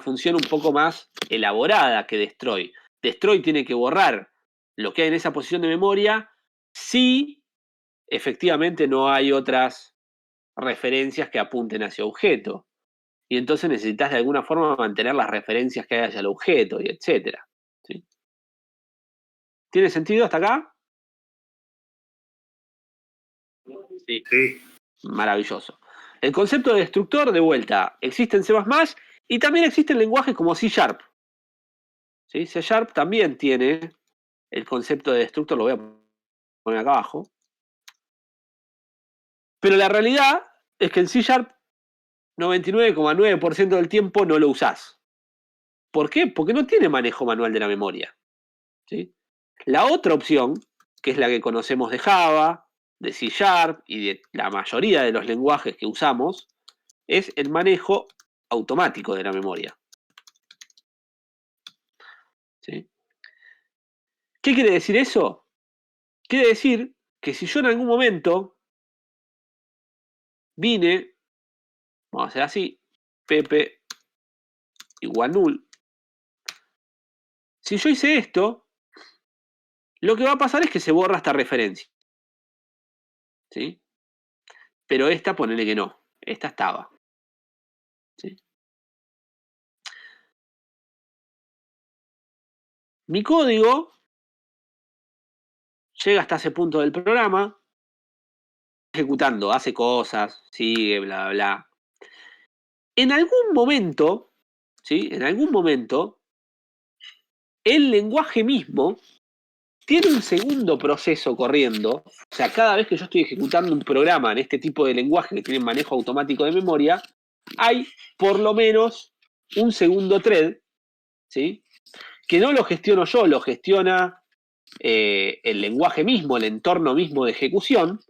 función un poco más elaborada que destroy. Destroy tiene que borrar lo que hay en esa posición de memoria si efectivamente no hay otras referencias que apunten hacia objeto. Y entonces necesitas de alguna forma mantener las referencias que hay hacia el objeto, y etcétera. ¿Sí? ¿Tiene sentido hasta acá? Sí. Sí. Maravilloso. El concepto de destructor, de vuelta, existe en C++ y también existen lenguajes como C#. ¿Sí? C# también tiene el concepto de destructor, lo voy a poner acá abajo. Pero la realidad es que en C# 99,9% del tiempo no lo usás. ¿Por qué? Porque no tiene manejo manual de la memoria. ¿Sí? La otra opción, que es la que conocemos de Java, de C# y de la mayoría de los lenguajes que usamos, es el manejo automático de la memoria. ¿Sí? ¿Qué quiere decir eso? Quiere decir que si yo en algún momento vine, vamos a hacer así, Pepe igual null. Si yo hice esto, lo que va a pasar es que se borra esta referencia. ¿Sí? Pero esta, ponele que no. Esta estaba. ¿Sí? Mi código llega hasta ese punto del programa, ejecutando, hace cosas, sigue, bla, bla. En algún momento, ¿sí? En algún momento, el lenguaje mismo tiene un segundo proceso corriendo. O sea, cada vez que yo estoy ejecutando un programa en este tipo de lenguaje que tiene manejo automático de memoria, hay por lo menos un segundo thread, ¿sí? Que no lo gestiono yo, lo gestiona el lenguaje mismo, el entorno mismo de ejecución.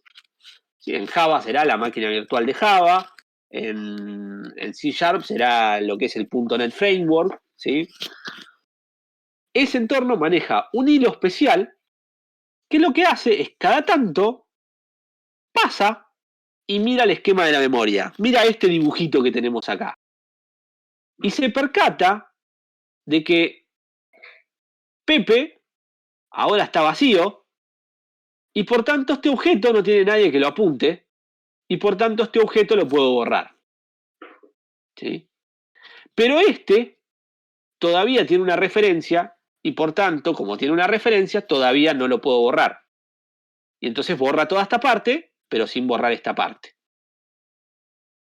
¿Sí? En Java será la máquina virtual de Java, en C# será lo que es el .NET Framework, ¿sí? Ese entorno maneja un hilo especial que lo que hace es cada tanto pasa y mira el esquema de la memoria, mira este dibujito que tenemos acá. Y se percata de que Pepe ahora está vacío y por tanto este objeto no tiene nadie que lo apunte y por tanto este objeto lo puedo borrar. ¿Sí? Pero este todavía tiene una referencia y por tanto, como tiene una referencia, todavía no lo puedo borrar. Y entonces borra toda esta parte, pero sin borrar esta parte.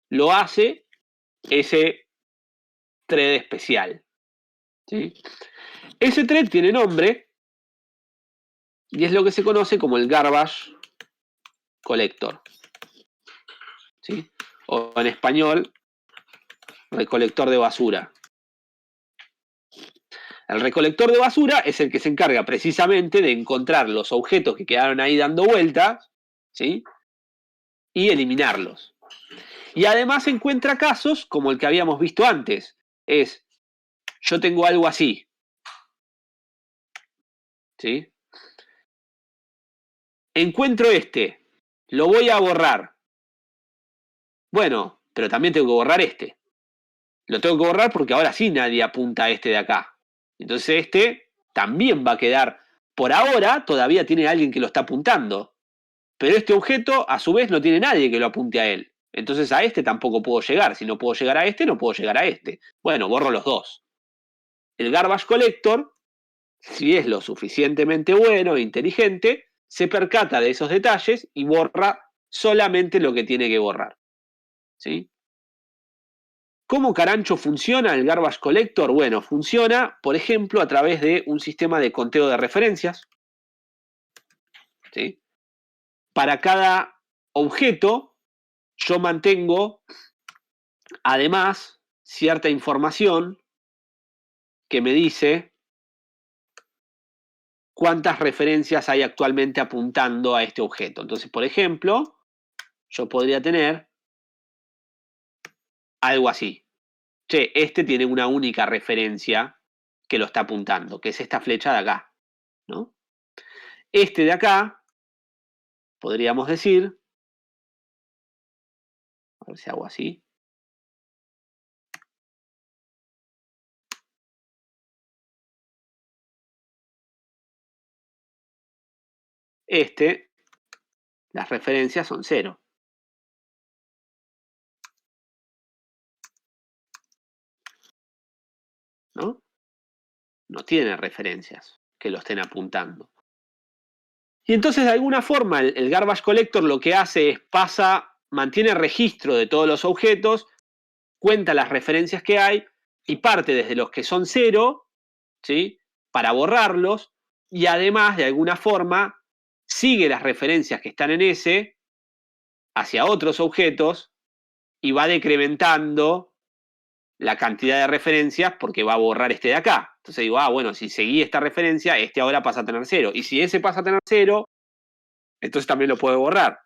Lo hace ese thread especial. ¿Sí? Ese thread tiene nombre y es lo que se conoce como el garbage collector. ¿Sí? O en español, recolector de basura. El recolector de basura es el que se encarga precisamente de encontrar los objetos que quedaron ahí dando vueltas, ¿sí? Y eliminarlos. Y además encuentra casos como el que habíamos visto antes. Es, yo tengo algo así, ¿sí? Encuentro este, lo voy a borrar. Bueno, pero también tengo que borrar este. Lo tengo que borrar porque ahora sí nadie apunta a este de acá. Entonces este también va a quedar, por ahora todavía tiene alguien que lo está apuntando. Pero este objeto a su vez no tiene nadie que lo apunte a él. Entonces a este tampoco puedo llegar. Si no puedo llegar a este, no puedo llegar a este. Bueno, borro los dos. El garbage collector, si es lo suficientemente bueno e inteligente, se percata de esos detalles y borra solamente lo que tiene que borrar. ¿Sí? ¿Cómo carancho funciona el garbage collector? Bueno, funciona, por ejemplo, a través de un sistema de conteo de referencias. ¿Sí? Para cada objeto, yo mantengo, además, cierta información que me dice cuántas referencias hay actualmente apuntando a este objeto. Entonces, por ejemplo, yo podría tener algo así. Che, este tiene una única referencia que lo está apuntando, que es esta flecha de acá, ¿no? Este de acá, podríamos decir, a ver si hago así. las referencias son 0. ¿No? No tiene referencias que lo estén apuntando. Y entonces, de alguna forma, el garbage collector lo que hace es mantiene registro de todos los objetos, cuenta las referencias que hay y parte desde los que son 0, ¿sí? Para borrarlos, y además, de alguna forma, sigue las referencias que están en ese hacia otros objetos y va decrementando la cantidad de referencias porque va a borrar este de acá. Entonces digo, bueno, si seguí esta referencia, este ahora pasa a tener 0. Y si ese pasa a tener 0, entonces también lo puede borrar.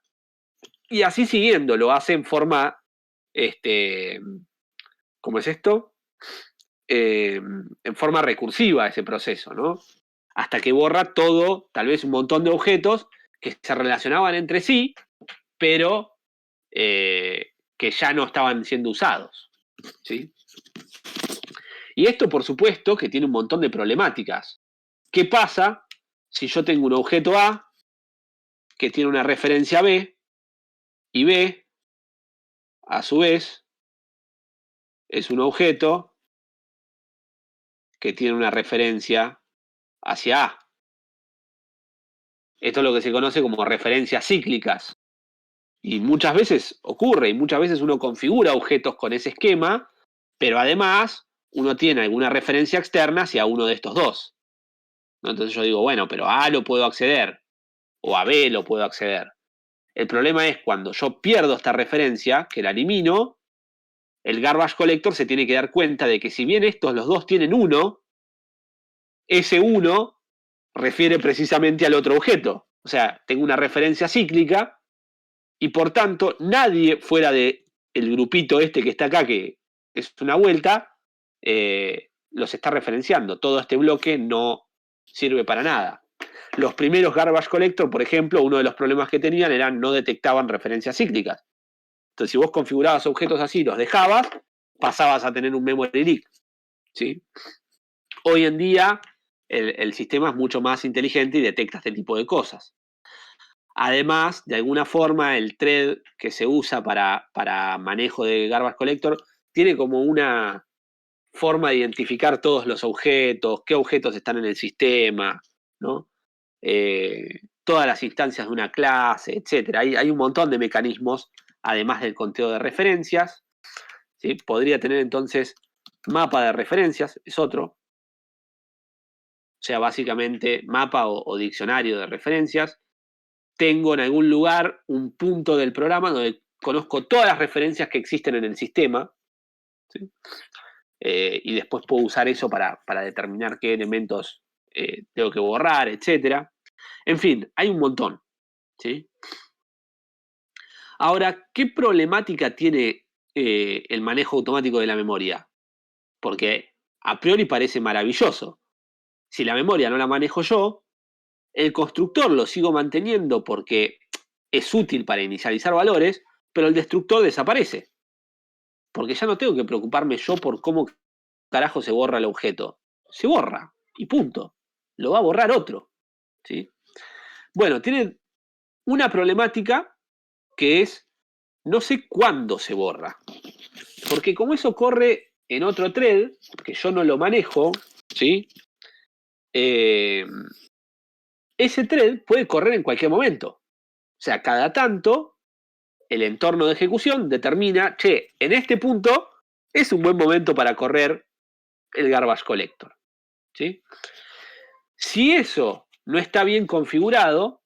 Y así siguiendo, lo hace en forma, ¿cómo es esto? En forma recursiva ese proceso, ¿no? Hasta que borra todo, tal vez un montón de objetos que se relacionaban entre sí, pero que ya no estaban siendo usados, ¿sí? Y esto, por supuesto, que tiene un montón de problemáticas. ¿Qué pasa si yo tengo un objeto A que tiene una referencia B y B, a su vez, es un objeto que tiene una referencia hacia A? Esto es lo que se conoce como referencias cíclicas. Y muchas veces ocurre, y muchas veces uno configura objetos con ese esquema, pero además uno tiene alguna referencia externa hacia uno de estos dos, ¿no? Entonces yo digo, bueno, pero a A lo puedo acceder, o a B lo puedo acceder. El problema es cuando yo pierdo esta referencia, que la elimino, el garbage collector se tiene que dar cuenta de que si bien estos los dos tienen 1, ese 1 refiere precisamente al otro objeto. O sea, tengo una referencia cíclica y por tanto nadie fuera del grupito que está acá, que es una vuelta, los está referenciando. Todo este bloque no sirve para nada. Los primeros garbage collector, por ejemplo, uno de los problemas que tenían era no detectaban referencias cíclicas. Entonces, si vos configurabas objetos así, los dejabas, pasabas a tener un memory leak, ¿sí? Hoy en día, el sistema es mucho más inteligente y detecta este tipo de cosas. Además, de alguna forma, el thread que se usa para manejo de garbage collector tiene como una forma de identificar todos los objetos, qué objetos están en el sistema, ¿no? Todas las instancias de una clase, etc. Hay un montón de mecanismos, además del conteo de referencias, ¿sí? Podría tener entonces mapa de referencias, es otro. O sea, básicamente mapa o diccionario de referencias. Tengo en algún lugar un punto del programa donde conozco todas las referencias que existen en el sistema, ¿sí? Y después puedo usar eso para determinar qué elementos tengo que borrar, etc. En fin, hay un montón, ¿sí? Ahora, ¿qué problemática tiene el manejo automático de la memoria? Porque a priori parece maravilloso. Si la memoria no la manejo yo, el constructor lo sigo manteniendo porque es útil para inicializar valores, pero el destructor desaparece. Porque ya no tengo que preocuparme yo por cómo carajo se borra el objeto. Se borra y punto. Lo va a borrar otro, ¿sí? Bueno, tiene una problemática que es no sé cuándo se borra. Porque como eso corre en otro thread, que yo no lo manejo, ¿sí? Ese thread puede correr en cualquier momento. O sea, cada tanto el entorno de ejecución determina, che, en este punto es un buen momento para correr el garbage collector, ¿sí? Si eso no está bien configurado,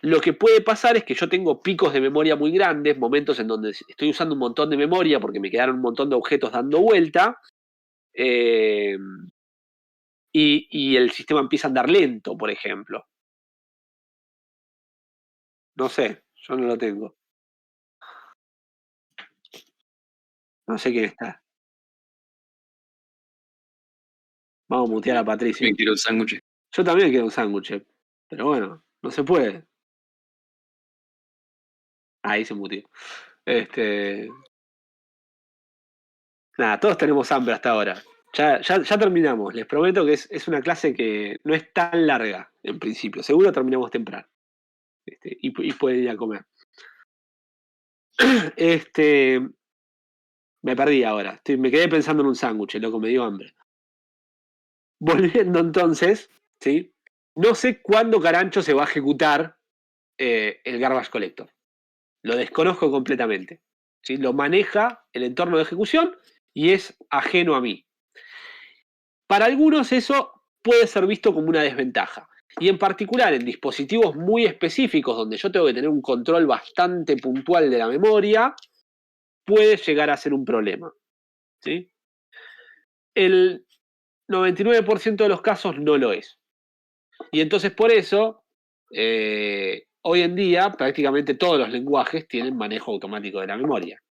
lo que puede pasar es que yo tengo picos de memoria muy grandes, momentos en donde estoy usando un montón de memoria porque me quedaron un montón de objetos dando vuelta, eh, y el sistema empieza a andar lento, por ejemplo. No sé, yo no lo tengo. No sé quién está. Vamos a mutear a Patricio. Me quiero un sándwich. Yo también quiero un sándwich, pero bueno, no se puede. Ahí se mutió. Nada, todos tenemos hambre hasta ahora. Ya terminamos. Les prometo que es una clase que no es tan larga, en principio. Seguro terminamos temprano. y pueden ir a comer. Me perdí ahora. Me quedé pensando en un sándwich, loco, me dio hambre. Volviendo entonces, ¿sí? No sé cuándo carancho se va a ejecutar el garbage collector. Lo desconozco completamente. ¿Sí? Lo maneja el entorno de ejecución y es ajeno a mí. Para algunos eso puede ser visto como una desventaja. Y en particular en dispositivos muy específicos donde yo tengo que tener un control bastante puntual de la memoria, puede llegar a ser un problema. ¿Sí? El 99% de los casos no lo es. Y entonces por eso, hoy en día prácticamente todos los lenguajes tienen manejo automático de la memoria.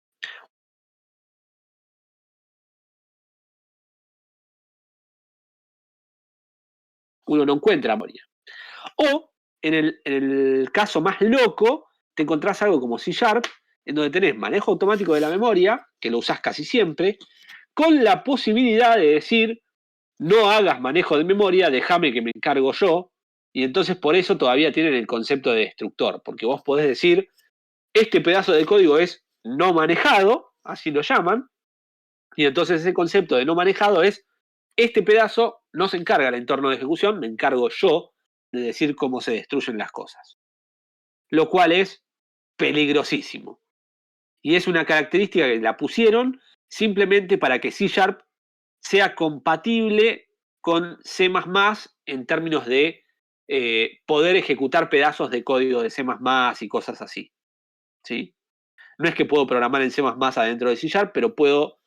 Uno no encuentra memoria. O, en el caso más loco, te encontrás algo como C#, en donde tenés manejo automático de la memoria, que lo usás casi siempre, con la posibilidad de decir, no hagas manejo de memoria, déjame que me encargo yo, y entonces por eso todavía tienen el concepto de destructor, porque vos podés decir, este pedazo de código es no manejado, así lo llaman, y entonces ese concepto de no manejado es, este pedazo no se encarga el entorno de ejecución, me encargo yo de decir cómo se destruyen las cosas. Lo cual es peligrosísimo. Y es una característica que la pusieron simplemente para que C# sea compatible con C++ en términos de poder ejecutar pedazos de código de C++ y cosas así. ¿Sí? No es que puedo programar en C++ adentro de C#, pero puedo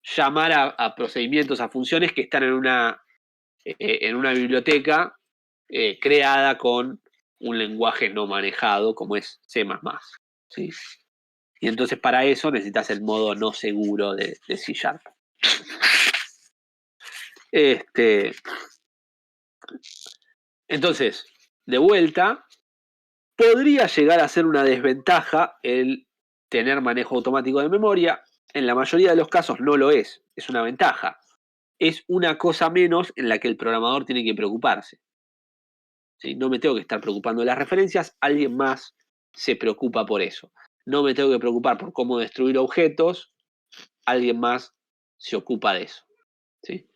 llamar a procedimientos, a funciones que están en una biblioteca creada con un lenguaje no manejado como es C++. ¿Sí? Y entonces para eso necesitas el modo no seguro de C#. Entonces, de vuelta, podría llegar a ser una desventaja el tener manejo automático de memoria. En la mayoría de los casos no lo es una ventaja. Es una cosa menos en la que el programador tiene que preocuparse. ¿Sí? No me tengo que estar preocupando de las referencias, alguien más se preocupa por eso. No me tengo que preocupar por cómo destruir objetos, alguien más se ocupa de eso. ¿Sí?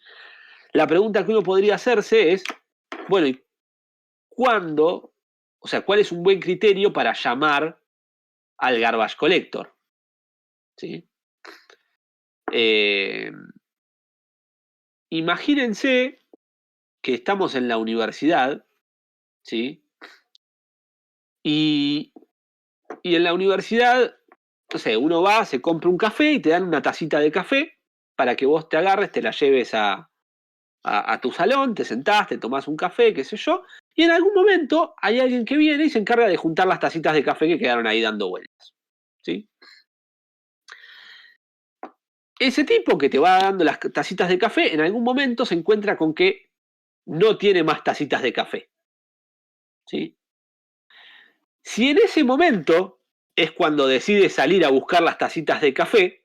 La pregunta que uno podría hacerse es, bueno, ¿y cuándo? O sea, ¿cuál es un buen criterio para llamar al garbage collector? ¿Sí? Eh, Imagínense que estamos en la universidad, ¿sí? Y en la universidad, no sé, uno va, se compra un café y te dan una tacita de café para que vos te agarres, te la lleves a tu salón, te sentás, te tomás un café, qué sé yo, y en algún momento hay alguien que viene y se encarga de juntar las tacitas de café que quedaron ahí dando vueltas. ¿Sí? Ese tipo que te va dando las tacitas de café, en algún momento se encuentra con que no tiene más tacitas de café. ¿Sí? Si en ese momento es cuando decide salir a buscar las tacitas de café,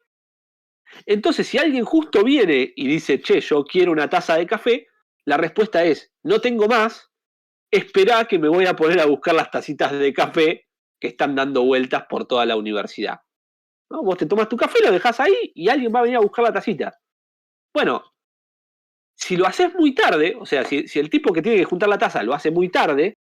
entonces si alguien justo viene y dice, che, yo quiero una taza de café, la respuesta es, no tengo más, esperá que me voy a poner a buscar las tacitas de café que están dando vueltas por toda la universidad. ¿No? Vos te tomas tu café, lo dejás ahí y alguien va a venir a buscar la tacita. Bueno, si lo haces muy tarde, o sea, si el tipo que tiene que juntar la taza lo hace muy tarde,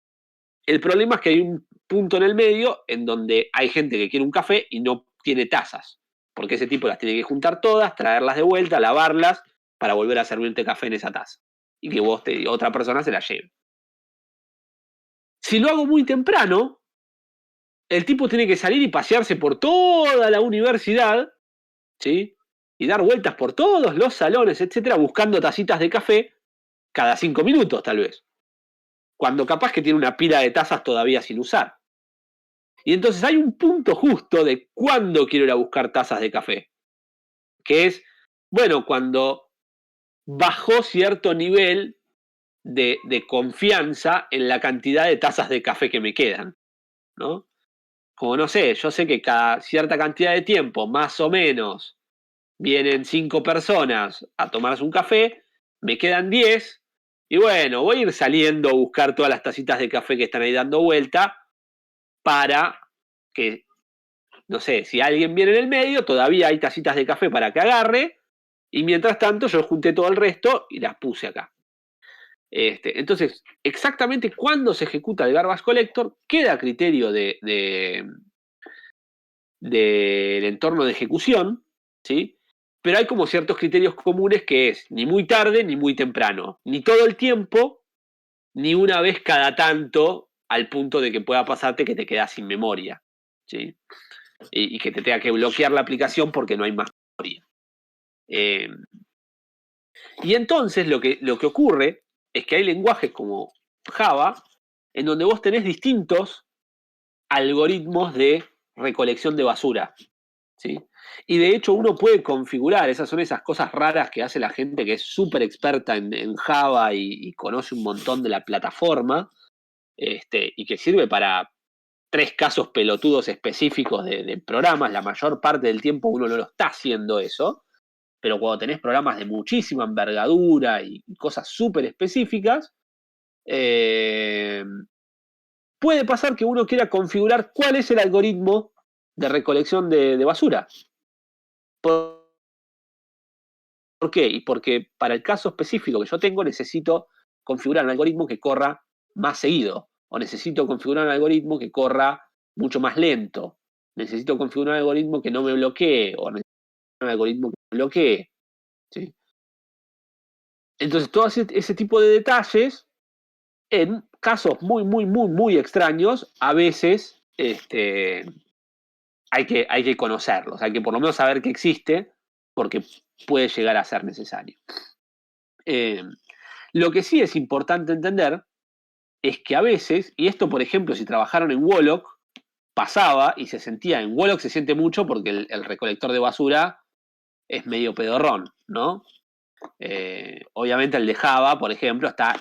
el problema es que hay un punto en el medio en donde hay gente que quiere un café y no tiene tazas. Porque ese tipo las tiene que juntar todas, traerlas de vuelta, lavarlas, para volver a servirte café en esa taza. Y que otra persona se la lleve. Si lo hago muy temprano, el tipo tiene que salir y pasearse por toda la universidad, ¿sí? Y dar vueltas por todos los salones, etcétera, buscando tacitas de café cada 5 minutos, tal vez. Cuando capaz que tiene una pila de tazas todavía sin usar. Y entonces hay un punto justo de cuándo quiero ir a buscar tazas de café. Que es, bueno, cuando bajó cierto nivel de confianza en la cantidad de tazas de café que me quedan, ¿no? Como no sé, yo sé que cada cierta cantidad de tiempo, más o menos, vienen 5 personas a tomarse un café, me quedan 10, y bueno, voy a ir saliendo a buscar todas las tacitas de café que están ahí dando vuelta, para que, no sé, si alguien viene en el medio, todavía hay tacitas de café para que agarre, y mientras tanto yo junté todo el resto y las puse acá. Entonces, exactamente cuándo se ejecuta el garbage collector queda a criterio del entorno de ejecución, ¿sí? Pero hay como ciertos criterios comunes que es ni muy tarde ni muy temprano, ni todo el tiempo, ni una vez cada tanto, al punto de que pueda pasarte que te quedas sin memoria, ¿sí? Y que te tenga que bloquear la aplicación porque no hay más memoria. Y entonces lo que ocurre es que hay lenguajes como Java, en donde vos tenés distintos algoritmos de recolección de basura, ¿sí? Y de hecho uno puede configurar, esas son esas cosas raras que hace la gente que es súper experta en Java y conoce un montón de la plataforma, y que sirve para 3 casos pelotudos específicos de programas. La mayor parte del tiempo uno no lo está haciendo eso, pero cuando tenés programas de muchísima envergadura y cosas súper específicas, eh, puede pasar que uno quiera configurar cuál es el algoritmo de recolección de basura. ¿Por qué? Y porque para el caso específico que yo tengo necesito configurar un algoritmo que corra más seguido, o necesito configurar un algoritmo que corra mucho más lento, necesito configurar un algoritmo que no me bloquee, o necesito un algoritmo que me bloquee, ¿sí? Entonces, todo ese tipo de detalles, en casos muy, muy, muy, muy extraños, a veces hay que conocerlos, hay que por lo menos saber que existe, porque puede llegar a ser necesario. Eh, lo que sí es importante entender es que a veces, y esto por ejemplo si trabajaron en Wolock, pasaba y se sentía, en Wolock se siente mucho porque el recolector de basura es medio pedorrón, ¿no? Obviamente el de Java, por ejemplo, está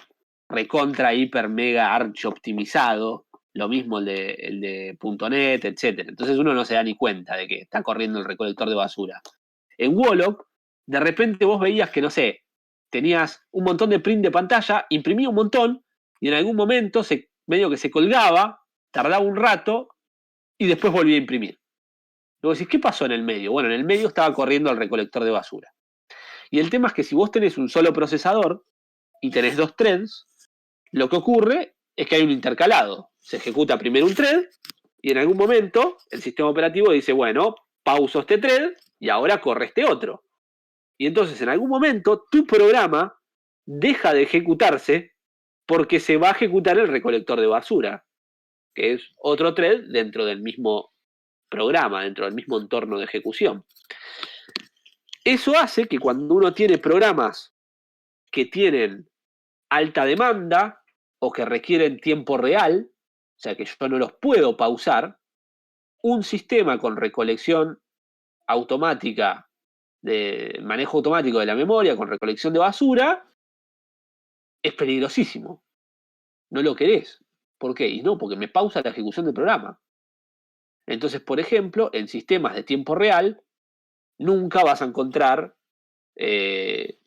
recontra, hiper, mega, archi optimizado. Lo mismo el de .NET, etc. Entonces uno no se da ni cuenta de que está corriendo el recolector de basura. En Wolock, de repente vos veías que, no sé, tenías un montón de print de pantalla, imprimía un montón, y en algún momento medio que se colgaba, tardaba un rato, y después volvía a imprimir. Luego decís, ¿qué pasó en el medio? Bueno, en el medio estaba corriendo el recolector de basura. Y el tema es que si vos tenés un solo procesador y tenés 2 threads, lo que ocurre es que hay un intercalado. Se ejecuta primero un thread y en algún momento el sistema operativo dice, bueno, pauso este thread y ahora corre este otro. Y entonces en algún momento tu programa deja de ejecutarse porque se va a ejecutar el recolector de basura, que es otro thread dentro del mismo programa, dentro del mismo entorno de ejecución. Eso hace que cuando uno tiene programas que tienen alta demanda o que requieren tiempo real, o sea que yo no los puedo pausar, un sistema con recolección automática, de manejo automático de la memoria, con recolección de basura, es peligrosísimo. No lo querés. ¿Por qué? Y no, porque me pausa la ejecución del programa. Entonces, por ejemplo, en sistemas de tiempo real, nunca vas a encontrar eh,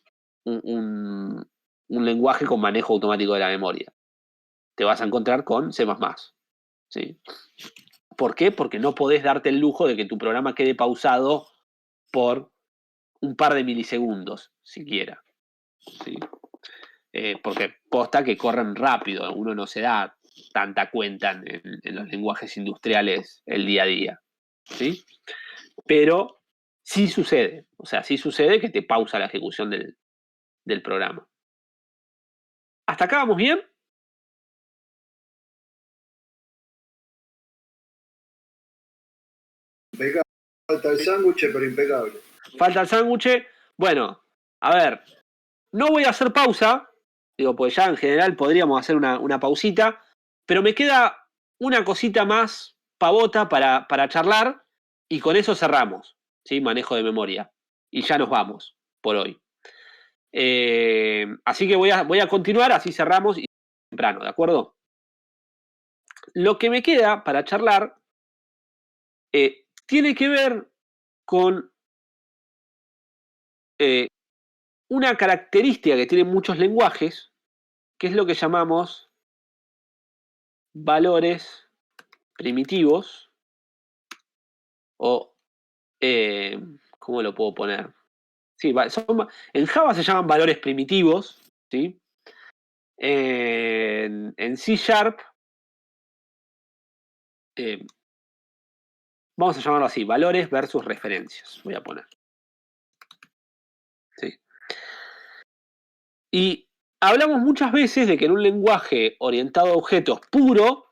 un lenguaje con manejo automático de la memoria. Te vas a encontrar con C++. ¿Sí? ¿Por qué? Porque no podés darte el lujo de que tu programa quede pausado por un par de milisegundos, siquiera. ¿Sí? Porque posta que corren rápido, uno no se da tanta cuenta en los lenguajes industriales el día a día. ¿Sí? Pero sí sucede, o sea, sí sucede que te pausa la ejecución del programa. ¿Hasta acá vamos bien? Impecable. Falta el sándwich, pero impecable. Falta el sándwich. Bueno, a ver, no voy a hacer pausa, digo, pues ya en general podríamos hacer una pausita, pero me queda una cosita más pavota para charlar y con eso cerramos, ¿sí? Manejo de memoria. Y ya nos vamos por hoy. Así que voy a continuar, así cerramos y temprano, ¿de acuerdo? Lo que me queda para charlar tiene que ver con una característica que tienen muchos lenguajes, que es lo que llamamos valores primitivos, o, ¿cómo lo puedo poner? Sí, en Java se llaman valores primitivos, ¿sí? En C#, vamos a llamarlo así, valores versus referencias, voy a poner. ¿Sí? Y hablamos muchas veces de que en un lenguaje orientado a objetos puro,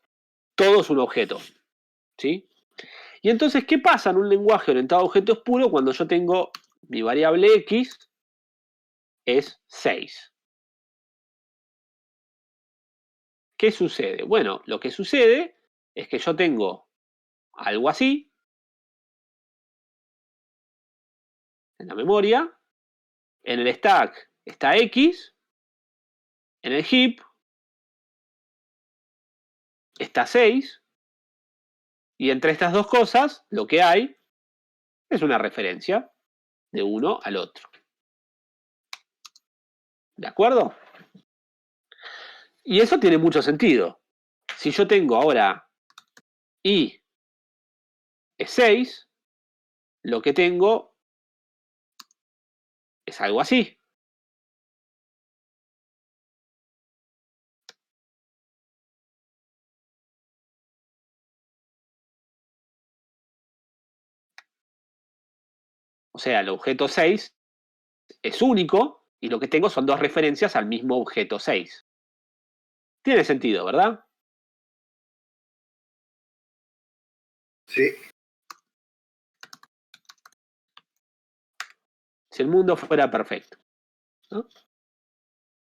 todo es un objeto, ¿sí? Y entonces, ¿qué pasa en un lenguaje orientado a objetos puro cuando yo tengo mi variable x es 6? ¿Qué sucede? Bueno, lo que sucede es que yo tengo algo así en la memoria, en el stack está x, en el heap está 6, y entre estas dos cosas lo que hay es una referencia de uno al otro. ¿De acuerdo? Y eso tiene mucho sentido. Si yo tengo ahora y es 6, lo que tengo es algo así. O sea, el objeto 6 es único y lo que tengo son dos referencias al mismo objeto 6. Tiene sentido, ¿verdad? Sí. Si el mundo fuera perfecto, ¿no?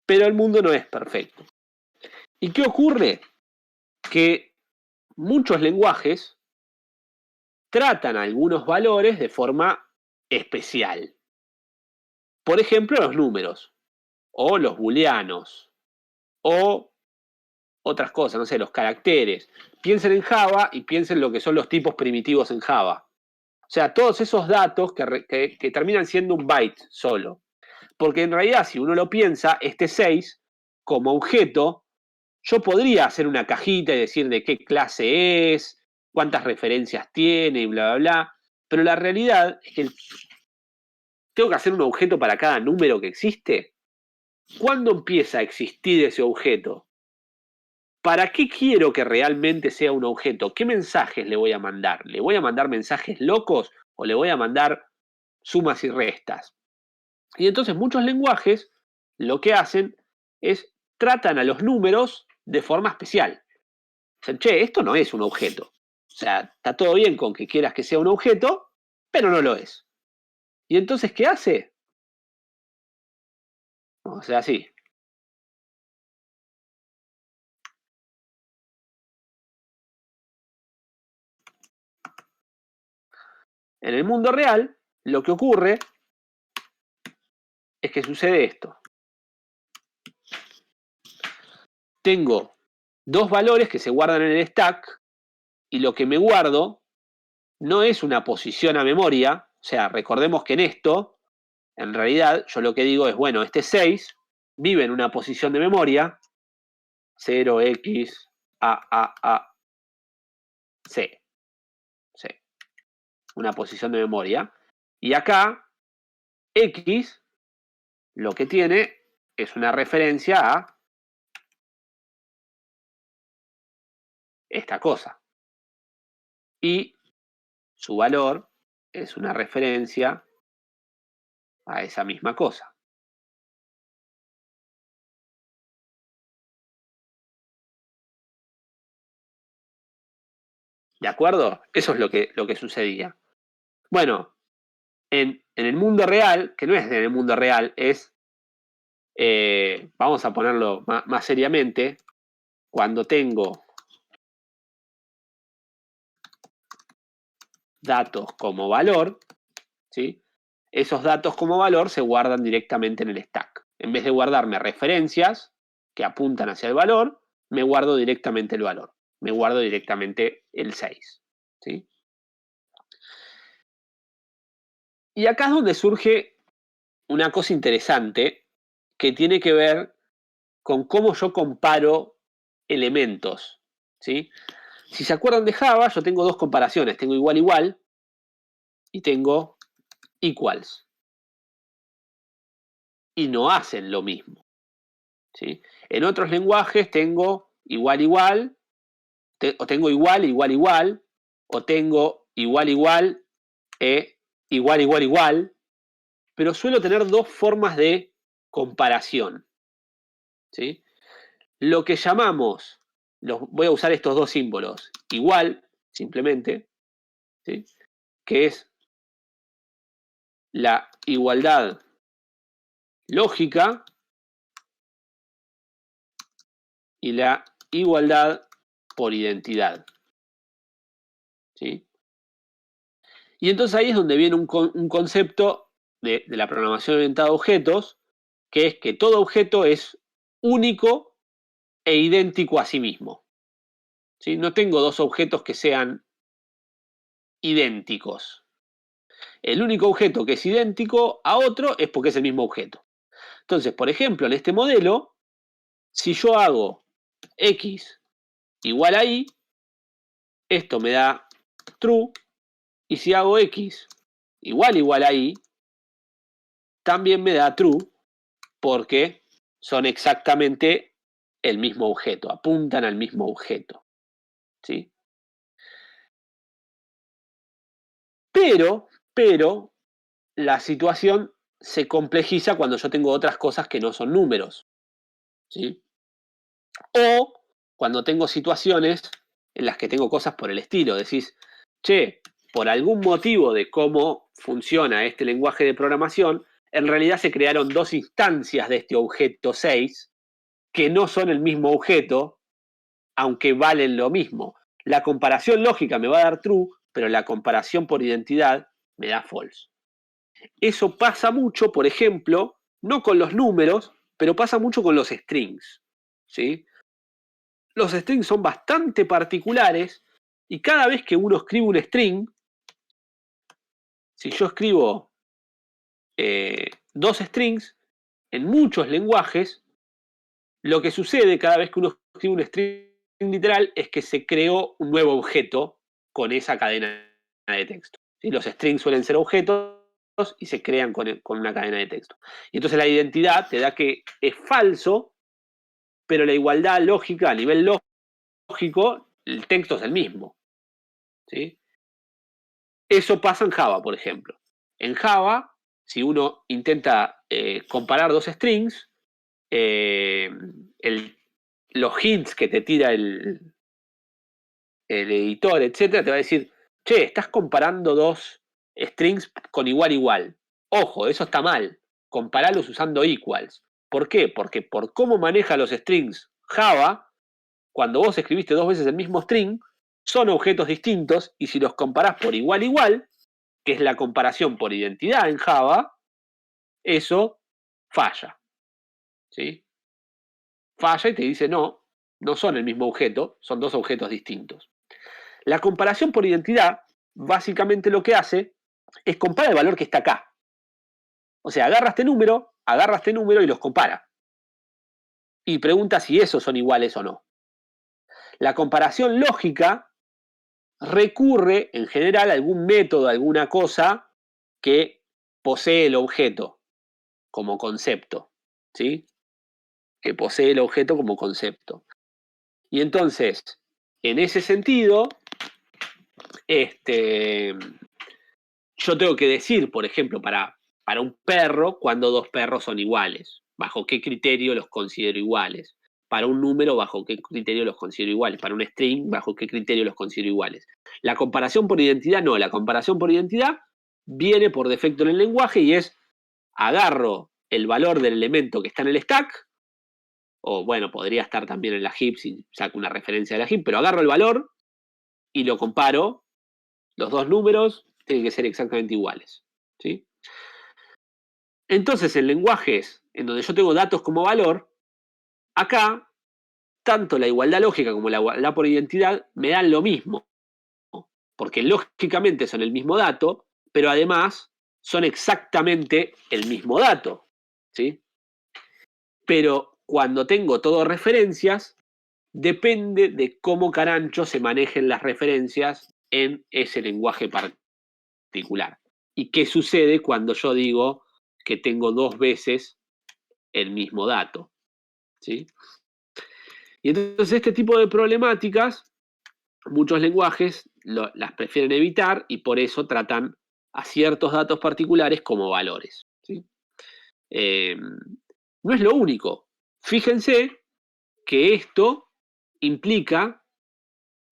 Pero el mundo no es perfecto. ¿Y qué ocurre? Que muchos lenguajes tratan algunos valores de forma especial. Por ejemplo, los números, o los booleanos, o otras cosas, no sé, los caracteres. Piensen en Java y piensen lo que son los tipos primitivos en Java. O sea, todos esos datos que terminan siendo un byte solo. Porque en realidad, si uno lo piensa, este 6, como objeto, yo podría hacer una cajita y decir de qué clase es, cuántas referencias tiene y bla, bla, bla. Pero la realidad es que tengo que hacer un objeto para cada número que existe. ¿Cuándo empieza a existir ese objeto? ¿Para qué quiero que realmente sea un objeto? ¿Qué mensajes le voy a mandar? ¿Le voy a mandar mensajes locos o le voy a mandar sumas y restas? Y entonces muchos lenguajes lo que hacen es tratan a los números de forma especial. Dicen, che, esto no es un objeto. O sea, está todo bien con que quieras que sea un objeto, pero no lo es. ¿Y entonces qué hace? O sea, sí. En el mundo real, lo que ocurre es que sucede esto. Tengo dos valores que se guardan en el stack y lo que me guardo no es una posición a memoria. O sea, recordemos que en esto, en realidad, yo lo que digo es, bueno, este 6 vive en una posición de memoria 0x a c. C. Una posición de memoria. Y acá, x lo que tiene es una referencia a esta cosa. Y su valor es una referencia a esa misma cosa. ¿De acuerdo? Eso es lo que sucedía. Bueno, en el mundo real, que no es en el mundo real, es, vamos a ponerlo más seriamente, cuando tengo datos como valor, ¿sí? Esos datos como valor se guardan directamente en el stack. En vez de guardarme referencias que apuntan hacia el valor, me guardo directamente el valor. Me guardo directamente el 6. ¿Sí? Y acá es donde surge una cosa interesante que tiene que ver con cómo yo comparo elementos. ¿Sí? Si se acuerdan de Java, yo tengo dos comparaciones. Tengo igual, igual y tengo equals. Y no hacen lo mismo, ¿sí? En otros lenguajes tengo igual, igual, o tengo igual, igual, igual, o tengo igual, igual, igual, igual, igual, pero suelo tener dos formas de comparación, ¿sí? Lo que llamamos, voy a usar estos dos símbolos, igual, simplemente, ¿sí? Que es la igualdad lógica y la igualdad por identidad, ¿sí? Y entonces ahí es donde viene un concepto de la programación orientada a objetos, que es que todo objeto es único e idéntico a sí mismo, ¿sí? No tengo dos objetos que sean idénticos. El único objeto que es idéntico a otro es porque es el mismo objeto. Entonces, por ejemplo, en este modelo, si yo hago x igual a y, esto me da true, y si hago x igual a y, también me da true, porque son exactamente el mismo objeto, apuntan al mismo objeto, ¿sí? Pero, la situación se complejiza cuando yo tengo otras cosas que no son números, ¿sí? O cuando tengo situaciones en las que tengo cosas por el estilo. Decís, che, por algún motivo de cómo funciona este lenguaje de programación, en realidad se crearon dos instancias de este objeto 6 que no son el mismo objeto, aunque valen lo mismo. La comparación lógica me va a dar true, pero la comparación por identidad me da false. Eso pasa mucho, por ejemplo, no con los números, pero pasa mucho con los strings, ¿sí? Los strings son bastante particulares y cada vez que uno escribe un string, si yo escribo dos strings, en muchos lenguajes, lo que sucede cada vez que uno escribe un string literal es que se creó un nuevo objeto con esa cadena de texto, ¿sí? Los strings suelen ser objetos y se crean con una cadena de texto. Y entonces la identidad te da que es falso, pero la igualdad lógica, a nivel lógico, el texto es el mismo, ¿sí? Eso pasa en Java, por ejemplo. En Java, si uno intenta comparar dos strings, eh, los hints que te tira el editor, etcétera, te va a decir, che, estás comparando dos strings con igual igual. Ojo, eso está mal. Comparalos usando equals. ¿Por qué? Porque por cómo maneja los strings Java, cuando vos escribiste dos veces el mismo string, son objetos distintos y si los comparás por igual igual, que es la comparación por identidad en Java, eso falla, ¿sí? Falla y te dice no, no son el mismo objeto, son dos objetos distintos. La comparación por identidad, básicamente lo que hace es comparar el valor que está acá. O sea, agarra este número y los compara. Y pregunta si esos son iguales o no. La comparación lógica recurre en general a algún método, a alguna cosa que posee el objeto como concepto, ¿sí? Que posee el objeto como concepto. Y entonces, en ese sentido, yo tengo que decir, por ejemplo, para un perro, cuando dos perros son iguales, bajo qué criterio los considero iguales. Para un número, bajo qué criterio los considero iguales. Para un string, bajo qué criterio los considero iguales. La comparación por identidad no. La comparación por identidad viene por defecto en el lenguaje y es agarro el valor del elemento que está en el stack, o bueno, podría estar también en la heap si saco una referencia de la heap, pero agarro el valor y lo comparo. Los dos números tienen que ser exactamente iguales, ¿sí? Entonces, en lenguajes en donde yo tengo datos como valor, acá, tanto la igualdad lógica como la igualdad por identidad me dan lo mismo, porque lógicamente son el mismo dato, pero además son exactamente el mismo dato, ¿sí? Pero cuando tengo todo referencias, depende de cómo carancho se manejen las referencias en ese lenguaje particular. ¿Y qué sucede cuando yo digo que tengo 2 veces el mismo dato? ¿Sí? Y entonces este tipo de problemáticas, muchos lenguajes las prefieren evitar y por eso tratan a ciertos datos particulares como valores. ¿Sí? No es lo único. Fíjense que esto implica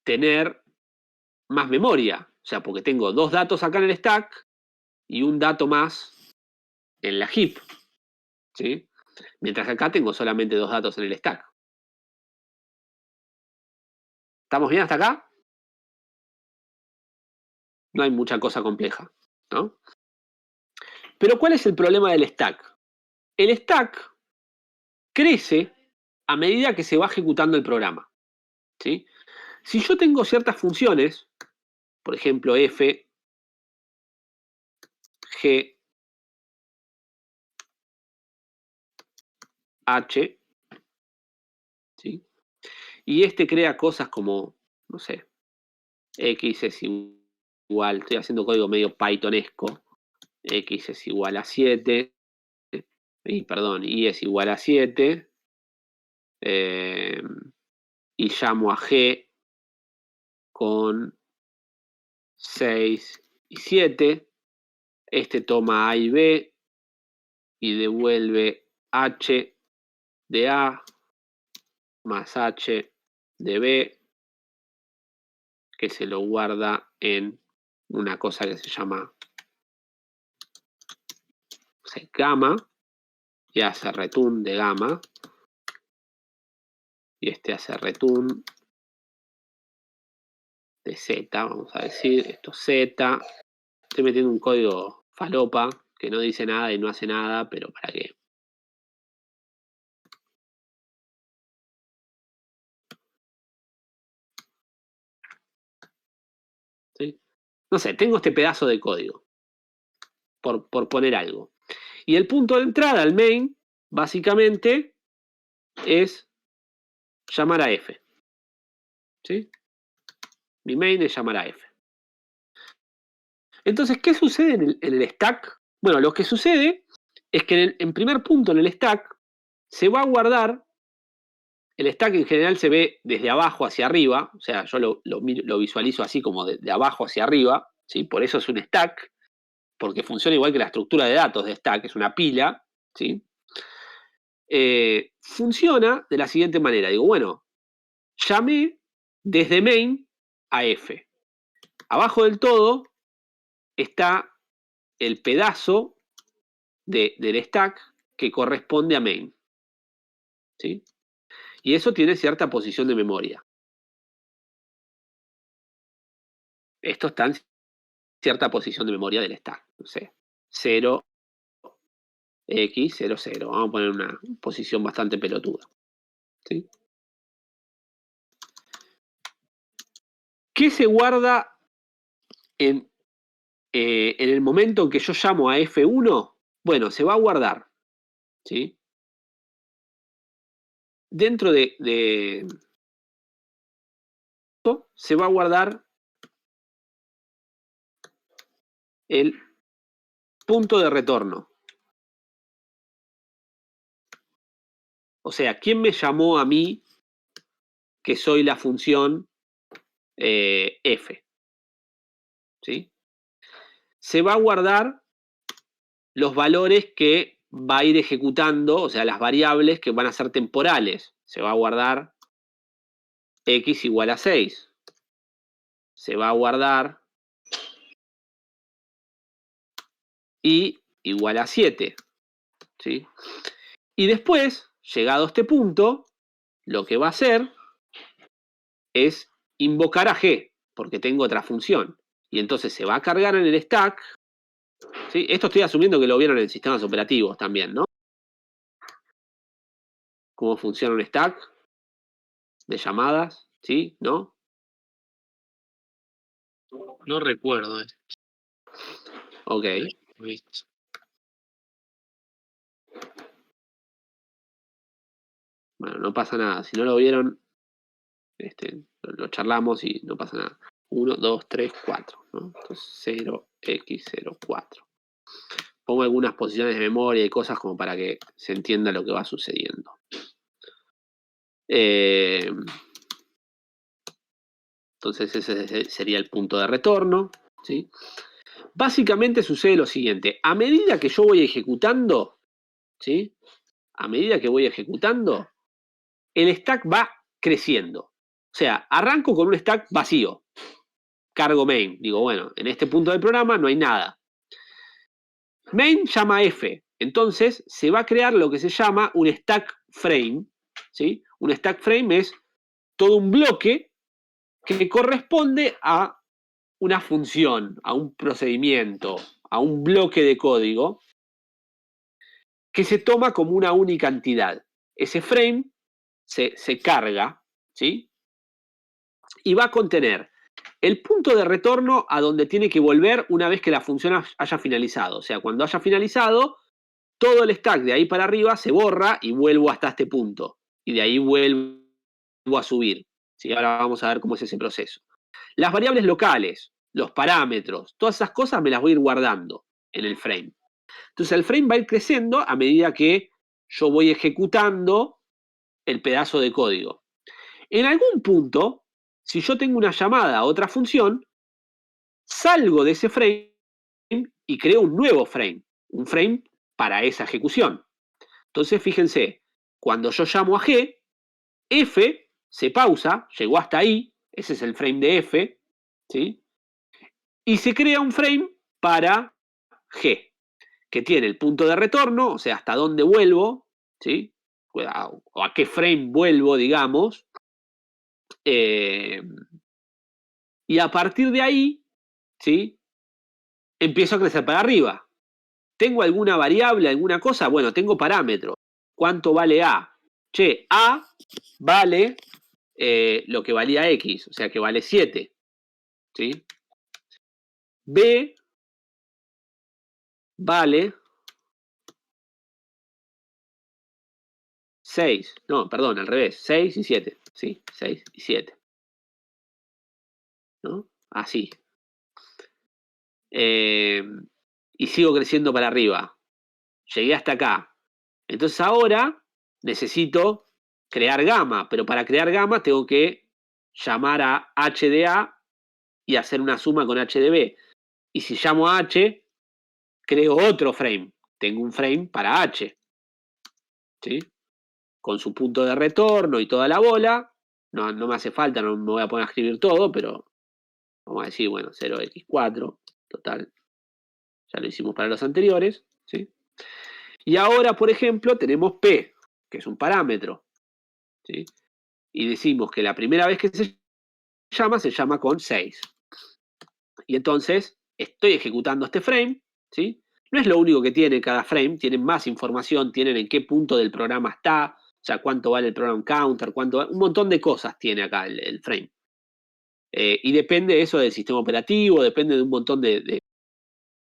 tener más memoria. O sea, porque tengo 2 datos acá en el stack y un dato más en la heap. ¿Sí? Mientras que acá tengo solamente 2 datos en el stack. ¿Estamos bien hasta acá? No hay mucha cosa compleja, ¿no? Pero ¿cuál es el problema del stack? El stack crece a medida que se va ejecutando el programa. ¿Sí? Si yo tengo ciertas funciones, por ejemplo, f, g, h, ¿sí? Y este crea cosas como, no sé, x es igual, estoy haciendo código medio pythonesco, x es igual a 7, y es igual a 7, y llamo a g con 6 y 7, este toma a y b y devuelve h de a más h de b, que se lo guarda en una cosa que se llama, no sé, gamma, y hace return de gamma, y este hace return de z, vamos a decir, esto es z. Estoy metiendo un código falopa que no dice nada y no hace nada, pero ¿para qué? ¿Sí? No sé, tengo este pedazo de código, por poner algo. Y el punto de entrada al main, básicamente, es llamar a f. ¿Sí? Mi main es llamar a f. Entonces, ¿qué sucede en el stack? Bueno, lo que sucede es que en primer punto en el stack se va a guardar. El stack en general se ve desde abajo hacia arriba, o sea, yo lo visualizo así como de abajo hacia arriba, ¿sí? Por eso es un stack, porque funciona igual que la estructura de datos de stack, es una pila, ¿sí? Funciona de la siguiente manera, digo, bueno, llamé desde main a f. Abajo del todo está el pedazo del stack que corresponde a main, ¿sí? Y eso tiene cierta posición de memoria. Esto está en cierta posición de memoria del stack, no sé, 0, x, 0, 0. Vamos a poner una posición bastante pelotuda, ¿sí? ¿Qué se guarda en el momento en que yo llamo a F1? Bueno, se va a guardar, ¿sí? Dentro de esto se va a guardar el punto de retorno. O sea, ¿quién me llamó a mí que soy la función f? ¿Sí? Se va a guardar los valores que va a ir ejecutando, o sea, las variables que van a ser temporales. Se va a guardar x igual a 6. Se va a guardar y igual a 7. ¿Sí? Y después, llegado a este punto, lo que va a hacer es invocar a g, porque tengo otra función. Y entonces se va a cargar en el stack. ¿Sí? Esto estoy asumiendo que lo vieron en sistemas operativos también, ¿no? Cómo funciona un stack de llamadas, ¿sí? ¿No? No recuerdo. Ok. Visto. Bueno, no pasa nada. Si no lo vieron, lo charlamos y no pasa nada. 1, 2, 3, 4, ¿no? Entonces 0, X, 0, 4. Pongo algunas posiciones de memoria y cosas como para que se entienda lo que va sucediendo. Entonces ese sería el punto de retorno, ¿sí? Básicamente sucede lo siguiente. A medida que yo voy ejecutando, ¿sí? A medida que voy ejecutando, el stack va creciendo. O sea, arranco con un stack vacío. Cargo main. Digo, bueno, en este punto del programa no hay nada. Main llama F. Entonces se va a crear lo que se llama un stack frame, ¿sí? Un stack frame es todo un bloque que corresponde a una función, a un procedimiento, a un bloque de código que se toma como una única entidad. Ese frame se carga, ¿sí? Y va a contener el punto de retorno a donde tiene que volver una vez que la función haya finalizado. O sea, cuando haya finalizado, todo el stack de ahí para arriba se borra y vuelvo hasta este punto. Y de ahí vuelvo a subir. ¿Sí? Ahora vamos a ver cómo es ese proceso. Las variables locales, los parámetros, todas esas cosas me las voy a ir guardando en el frame. Entonces el frame va a ir creciendo a medida que yo voy ejecutando el pedazo de código. En algún punto, si yo tengo una llamada a otra función, salgo de ese frame y creo un nuevo frame, un frame para esa ejecución. Entonces, fíjense, cuando yo llamo a G, F se pausa, llegó hasta ahí, ese es el frame de F, ¿sí? Y se crea un frame para G, que tiene el punto de retorno, o sea, hasta dónde vuelvo, ¿sí? O a qué frame vuelvo, digamos. Y a partir de ahí, ¿sí? Empiezo a crecer para arriba. ¿Tengo alguna variable, alguna cosa? Bueno, tengo parámetros. ¿Cuánto vale A? Che, A vale lo que valía X, o sea que vale 7. ¿Sí? B vale 6. No, perdón, al revés. 6 y 7. ¿Sí? 6 y 7. ¿No? Así. Y sigo creciendo para arriba. Llegué hasta acá. Entonces ahora necesito crear gamma, pero para crear gamma tengo que llamar a h de A y hacer una suma con h de B. Y si llamo a H, creo otro frame. Tengo un frame para H. ¿Sí? Con su punto de retorno y toda la bola. No me hace falta, no me voy a poner a escribir todo, pero vamos a decir, bueno, 0x4, total. Ya lo hicimos para los anteriores. ¿Sí? Y ahora, por ejemplo, tenemos P, que es un parámetro. ¿Sí? Y decimos que la primera vez que se llama con 6. Y entonces estoy ejecutando este frame, ¿sí? No es lo único que tiene cada frame, tienen más información, tienen en qué punto del programa está, o sea, cuánto vale el program counter, un montón de cosas tiene acá el frame. Y depende eso del sistema operativo, depende de un montón de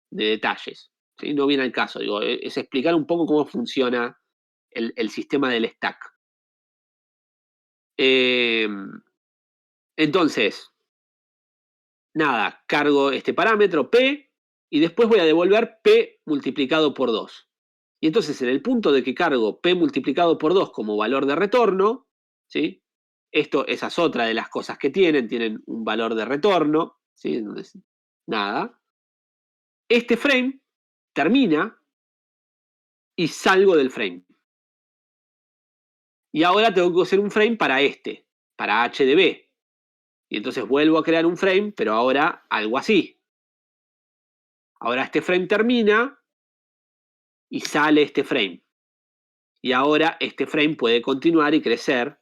detalles. ¿Sí? No viene al caso, digo, es explicar un poco cómo funciona el sistema del stack. Entonces, nada, cargo este parámetro P y después voy a devolver P multiplicado por 2. Y entonces en el punto de que cargo P multiplicado por 2 como valor de retorno, ¿sí? Esa es otra de las cosas que tienen un valor de retorno, ¿sí? Entonces, nada. Este frame termina y salgo del frame. Y ahora tengo que hacer un frame para para h de B. Y entonces vuelvo a crear un frame, pero ahora algo así. Ahora este frame termina y sale este frame. Y ahora este frame puede continuar y crecer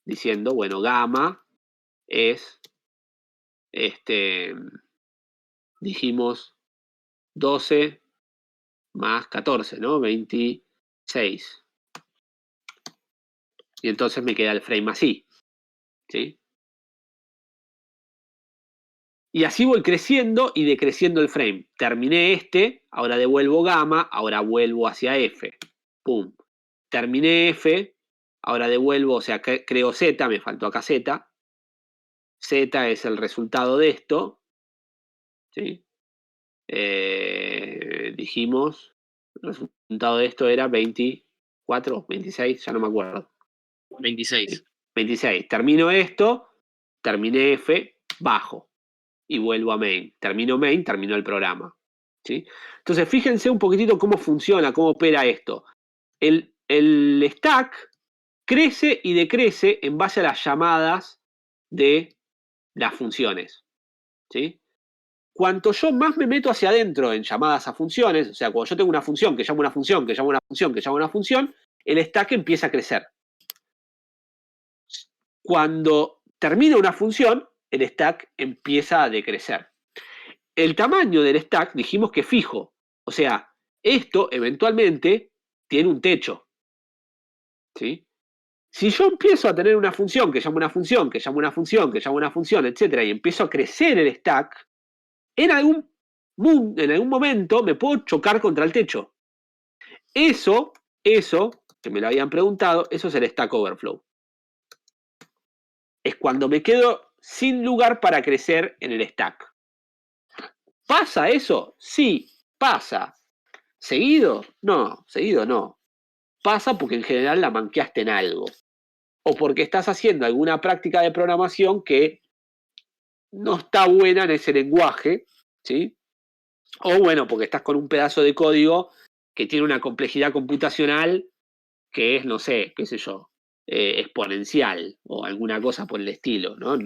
diciendo, bueno, gamma es, dijimos 12 más 14, ¿no? 26. Y entonces me queda el frame así, ¿sí? Y así voy creciendo y decreciendo el frame. Terminé ahora devuelvo gamma, ahora vuelvo hacia F. Pum. Terminé F, ahora devuelvo, o sea, creo Z, me faltó acá Z. Z es el resultado de esto, ¿sí? Dijimos, el resultado de esto era 24, 26, ya no me acuerdo. 26. 26. Termino esto, terminé F, bajo y vuelvo a main. Termino main, termino el programa, ¿sí? Entonces, fíjense un poquitito cómo funciona, cómo opera esto. El stack crece y decrece en base a las llamadas de las funciones, ¿sí? Cuanto yo más me meto hacia adentro en llamadas a funciones, o sea, cuando yo tengo una función que llama una función, que llama una función, que llama una función, el stack empieza a crecer. Cuando termina una función, el stack empieza a decrecer. El tamaño del stack dijimos que es fijo. O sea, esto eventualmente tiene un techo, ¿sí? Si yo empiezo a tener una función que llama una función, que llama una función, que llama una función, etcétera, y empiezo a crecer el stack, en algún momento me puedo chocar contra el techo. Eso, que me lo habían preguntado, eso es el Stack Overflow. Es cuando me quedo sin lugar para crecer en el stack. ¿Pasa eso? Sí, pasa. ¿Seguido? No, seguido no. Pasa porque en general la manqueaste en algo. O porque estás haciendo alguna práctica de programación que no está buena en ese lenguaje, ¿sí? O bueno, porque estás con un pedazo de código que tiene una complejidad computacional que es, no sé, qué sé yo, exponencial o alguna cosa por el estilo, ¿no?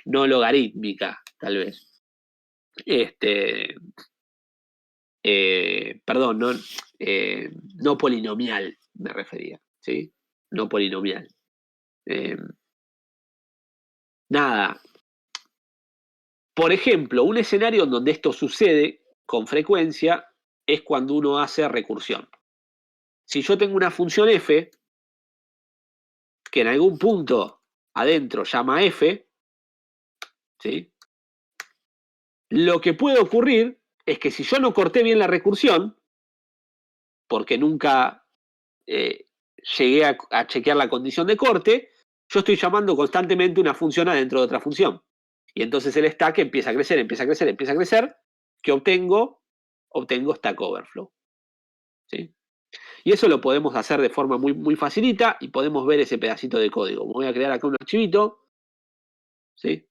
No logarítmica, tal vez. Perdón, no polinomial me refería, ¿sí? No polinomial. Nada. Por ejemplo, un escenario en donde esto sucede con frecuencia es cuando uno hace recursión. Si yo tengo una función f que en algún punto adentro llama f, ¿sí? Lo que puede ocurrir es que si yo no corté bien la recursión, porque nunca llegué a chequear la condición de corte, yo estoy llamando constantemente una función adentro de otra función. Y entonces el stack empieza a crecer, empieza a crecer, empieza a crecer. ¿Qué obtengo? Obtengo Stack Overflow, ¿sí? Y eso lo podemos hacer de forma muy, muy facilita y podemos ver ese pedacito de código. Voy a crear acá un archivito, ¿sí?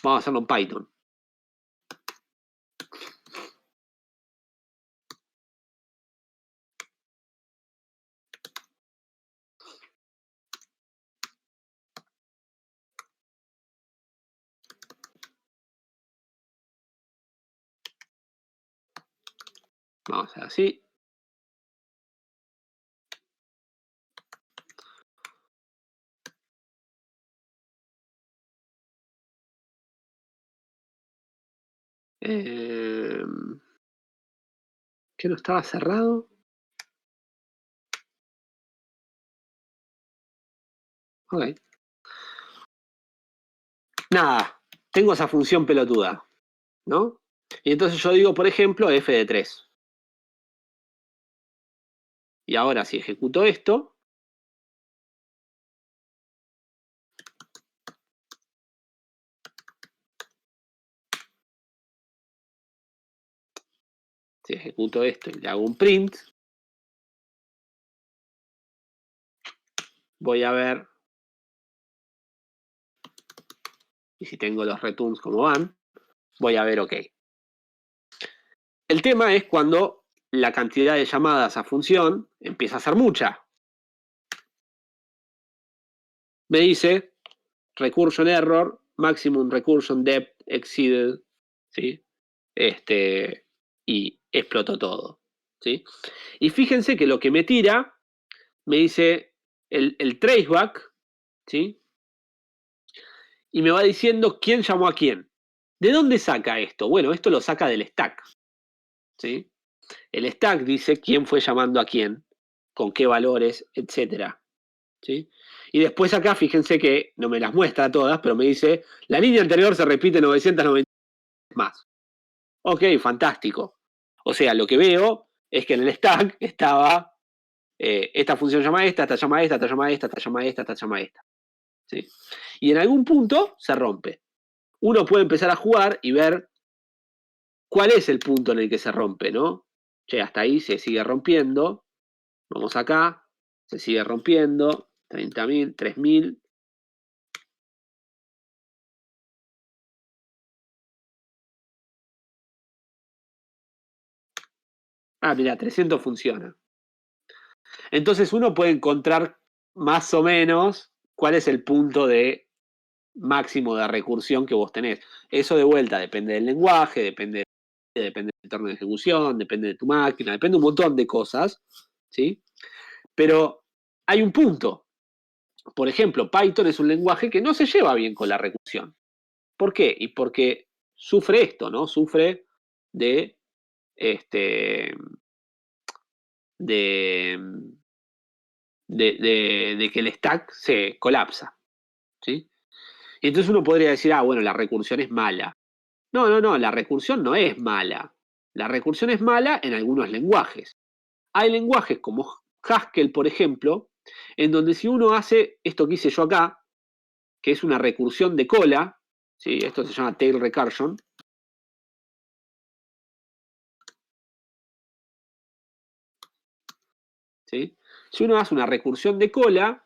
Vamos a hacerlo en Python. Vamos a hacer así. ¿Qué no estaba cerrado? Ok. Nada, tengo esa función pelotuda, ¿no? Y entonces yo digo, por ejemplo, f de 3. Y ahora si ejecuto esto, si ejecuto esto y le hago un print, voy a ver, y si tengo los returns como van, voy a ver OK. El tema es cuando la cantidad de llamadas a función empieza a ser mucha. Me dice recursion error, maximum recursion depth exceeded, ¿sí? Y explotó todo, ¿sí? Y fíjense que lo que me tira, me dice el traceback, ¿sí? Y me va diciendo quién llamó a quién. ¿De dónde saca esto? Bueno, esto lo saca del stack, ¿sí? El stack dice quién fue llamando a quién, con qué valores, etcétera, ¿sí? Y después acá, fíjense que no me las muestra todas, pero me dice, la línea anterior se repite 990 más. Ok, fantástico. O sea, lo que veo es que en el stack estaba esta función llama esta llama esta, esta llama esta, esta llama esta, esta llama esta. ¿sí? Y en algún punto se rompe. Uno puede empezar a jugar y ver cuál es el punto en el que se rompe, ¿no? Che, hasta ahí se sigue rompiendo. Vamos acá, se sigue rompiendo. 30.000, 3.000. Ah, mira, 300 funciona. Entonces uno puede encontrar más o menos cuál es el punto de máximo de recursión que vos tenés. Eso de vuelta depende del lenguaje, depende del entorno de ejecución, depende de tu máquina, depende de un montón de cosas, ¿sí? Pero hay un punto. Por ejemplo, Python es un lenguaje que no se lleva bien con la recursión. ¿Por qué? Y porque sufre esto, ¿no? Sufre de, de, de que el stack se colapsa, ¿sí? Y entonces uno podría decir, ah, bueno, la recursión es mala. No, no, no, la recursión no es mala. La recursión es mala en algunos lenguajes. Hay lenguajes como Haskell, por ejemplo, en donde si uno hace esto que hice yo acá, que es una recursión de cola, ¿sí? Esto se llama tail recursion. ¿Sí? Si uno hace una recursión de cola,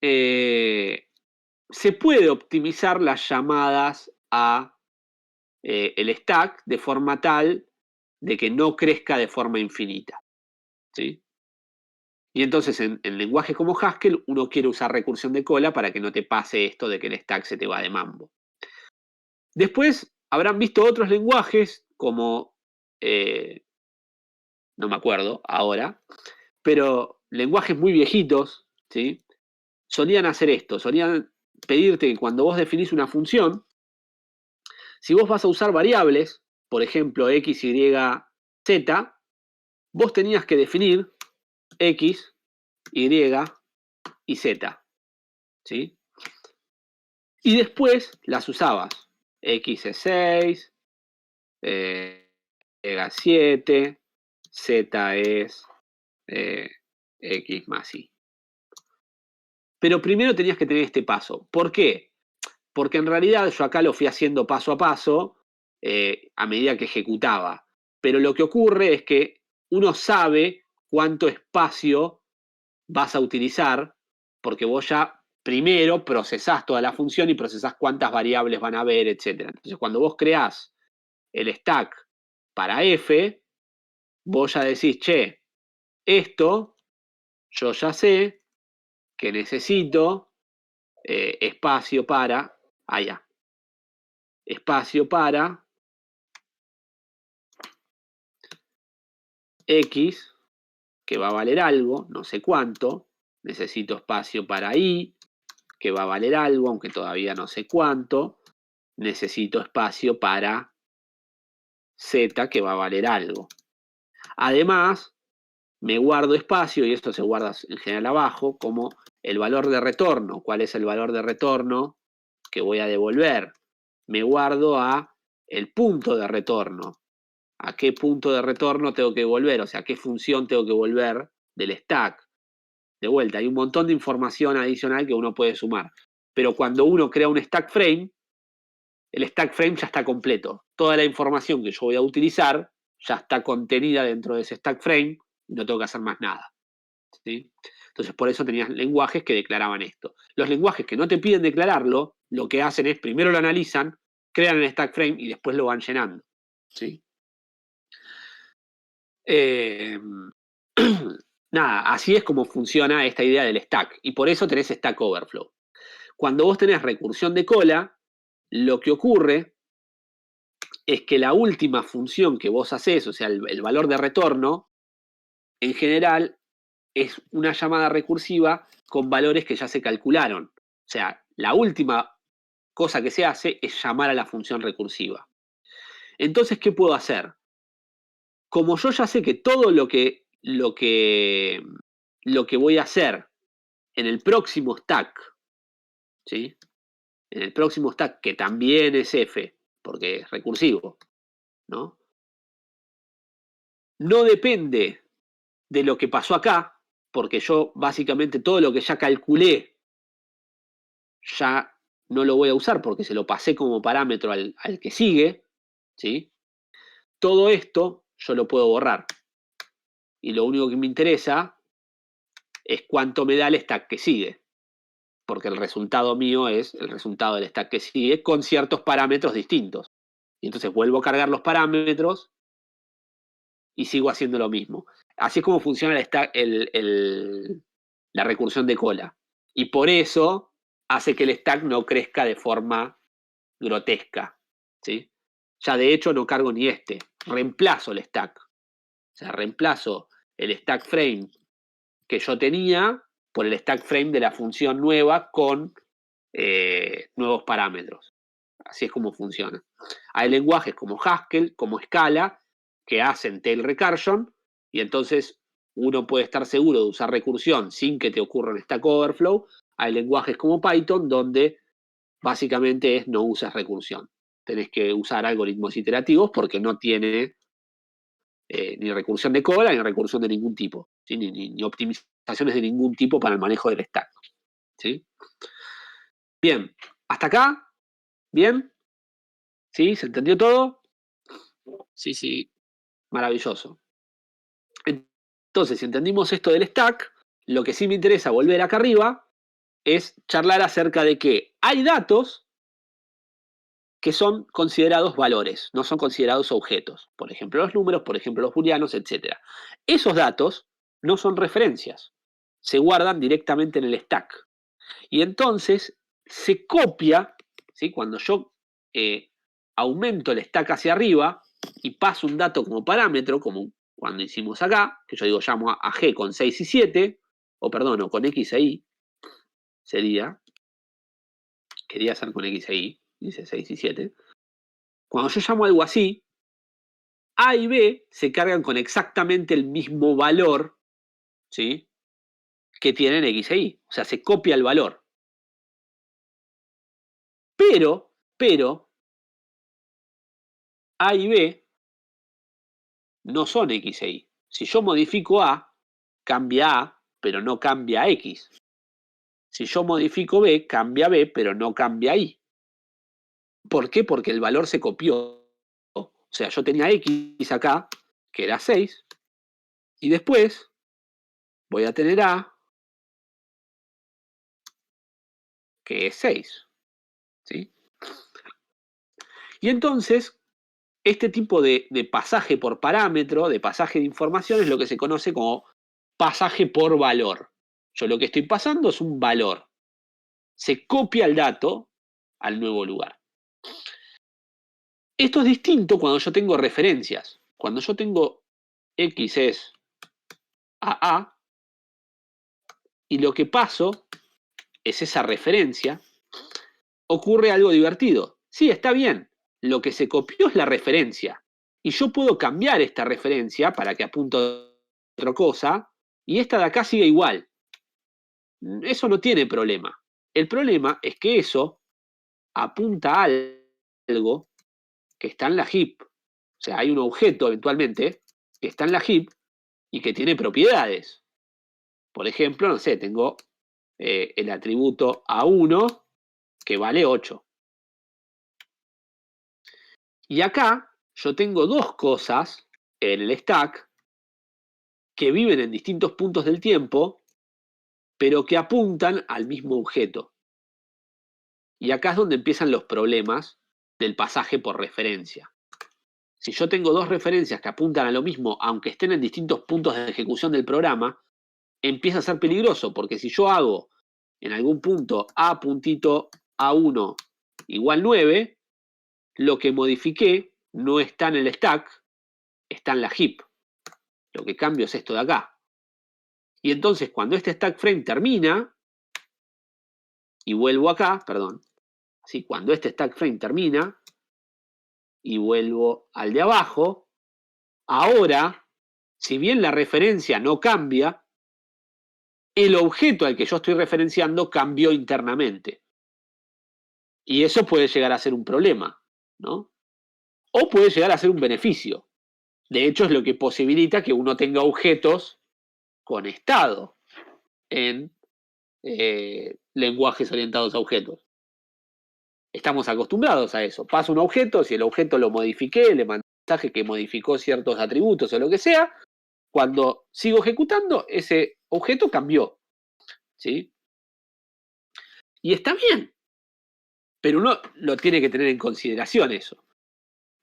se puede optimizar las llamadas a el stack de forma tal de que no crezca de forma infinita, ¿sí? Y entonces en lenguajes como Haskell uno quiere usar recursión de cola para que no te pase esto de que el stack se te va de mambo. Después habrán visto otros lenguajes como, no me acuerdo ahora, pero lenguajes muy viejitos, ¿sí? Solían hacer esto, solían pedirte que cuando vos definís una función, si vos vas a usar variables, por ejemplo, x, y, z, vos tenías que definir x, y y z, ¿sí? Y después las usabas. X es 6, y 7, z es x más y. Pero primero tenías que tener este paso. ¿Por qué? Porque en realidad yo acá lo fui haciendo paso a paso a medida que ejecutaba. Pero lo que ocurre es que uno sabe cuánto espacio vas a utilizar, porque vos ya primero procesás toda la función y procesás cuántas variables van a haber, etc. Entonces, cuando vos creás el stack para f, vos ya decís, che, esto yo ya sé que necesito espacio para, allá, espacio para x, que va a valer algo, no sé cuánto, necesito espacio para y, que va a valer algo, aunque todavía no sé cuánto, necesito espacio para z, que va a valer algo. Además, me guardo espacio, y esto se guarda en general abajo, como el valor de retorno. ¿Cuál es el valor de retorno que voy a devolver? Me guardo a el punto de retorno. ¿A qué punto de retorno tengo que volver? O sea, ¿a qué función tengo que volver del stack? De vuelta, hay un montón de información adicional que uno puede sumar. Pero cuando uno crea un stack frame, el stack frame ya está completo. Toda la información que yo voy a utilizar ya está contenida dentro de ese stack frame y no tengo que hacer más nada, ¿sí? Entonces, por eso tenías lenguajes que declaraban esto. Los lenguajes que no te piden declararlo, lo que hacen es primero lo analizan, crean el stack frame y después lo van llenando, ¿sí? Nada, así es como funciona esta idea del stack. Y por eso tenés Stack Overflow. Cuando vos tenés recursión de cola, lo que ocurre es que la última función que vos hacés, o sea, el valor de retorno, en general es una llamada recursiva con valores que ya se calcularon. O sea, la última cosa que se hace es llamar a la función recursiva. Entonces, ¿qué puedo hacer? Como yo ya sé que todo lo que voy a hacer en el próximo stack, ¿sí? En el próximo stack, que también es f, porque es recursivo, ¿no? No depende de lo que pasó acá, porque yo básicamente todo lo que ya calculé ya no lo voy a usar porque se lo pasé como parámetro al que sigue, ¿sí? Todo esto yo lo puedo borrar. Y lo único que me interesa es cuánto me da el stack que sigue. Porque el resultado mío es el resultado del stack que sigue con ciertos parámetros distintos. Y entonces vuelvo a cargar los parámetros y sigo haciendo lo mismo. Así es como funciona el stack, la recursión de cola. Y por eso hace que el stack no crezca de forma grotesca, ¿sí? Ya de hecho no cargo ni este. Reemplazo el stack. O sea, reemplazo el stack frame que yo tenía por el stack frame de la función nueva con nuevos parámetros. Así es como funciona. Hay lenguajes como Haskell, como Scala, que hacen tail recursion, y entonces uno puede estar seguro de usar recursión sin que te ocurra un Stack Overflow. Hay lenguajes como Python, donde básicamente es no usas recursión. Tenés que usar algoritmos iterativos porque no tiene ni recursión de cola ni recursión de ningún tipo, ¿sí? Ni optimizaciones de ningún tipo para el manejo del stack, ¿sí? Bien, hasta acá, bien, ¿sí? ¿Se entendió todo? Sí, sí. Maravilloso. Entonces, si entendimos esto del stack, lo que sí me interesa volver acá arriba es charlar acerca de que hay datos que son considerados valores, no son considerados objetos. Por ejemplo, los números, por ejemplo, los booleanos, etc. Esos datos no son referencias, se guardan directamente en el stack. Y entonces se copia, ¿sí? Cuando yo aumento el stack hacia arriba y paso un dato como parámetro, como cuando hicimos acá, que yo digo llamo a G con 6 y 7, o perdón, o con X e Y, sería, quería hacer con X e Y, dice 6 y 7. Cuando yo llamo algo así, A y B se cargan con exactamente el mismo valor, ¿sí? Que tienen X e Y. O sea, se copia el valor. Pero, A y B no son X e Y. Si yo modifico A, cambia A, pero no cambia X. Si yo modifico B, cambia B, pero no cambia Y. ¿Por qué? Porque el valor se copió. O sea, yo tenía X acá, que era 6, y después voy a tener A, que es 6. ¿Sí? Y entonces, este tipo de pasaje por parámetro, de pasaje de información, es lo que se conoce como pasaje por valor. Yo lo que estoy pasando es un valor. Se copia el dato al nuevo lugar. Esto es distinto cuando yo tengo referencias. Cuando yo tengo X es a y lo que paso es esa referencia, ocurre algo divertido. Sí, está bien. Lo que se copió es la referencia. Y yo puedo cambiar esta referencia para que apunte a otra cosa, y esta de acá sigue igual. Eso no tiene problema. El problema es que eso apunta a algo que está en la heap. O sea, hay un objeto eventualmente que está en la heap y que tiene propiedades. Por ejemplo, no sé, tengo el atributo A1 que vale 8. Y acá yo tengo dos cosas en el stack que viven en distintos puntos del tiempo, pero que apuntan al mismo objeto. Y acá es donde empiezan los problemas del pasaje por referencia. Si yo tengo dos referencias que apuntan a lo mismo, aunque estén en distintos puntos de ejecución del programa, empieza a ser peligroso, porque si yo hago en algún punto A puntito A1 igual 9, lo que modifiqué no está en el stack, está en la heap. Lo que cambio es esto de acá. Y entonces cuando este stack frame termina, y vuelvo acá, perdón, ¿sí? Cuando este stack frame termina, y vuelvo al de abajo, ahora, si bien la referencia no cambia, el objeto al que yo estoy referenciando cambió internamente. Y eso puede llegar a ser un problema, ¿no? O puede llegar a ser un beneficio. De hecho, es lo que posibilita que uno tenga objetos con estado en lenguajes orientados a objetos. Estamos acostumbrados a eso. Paso un objeto, si el objeto lo modifiqué, le mandé un mensaje que modificó ciertos atributos o lo que sea, cuando sigo ejecutando, ese objeto cambió. ¿Sí? Y está bien, pero uno lo tiene que tener en consideración eso.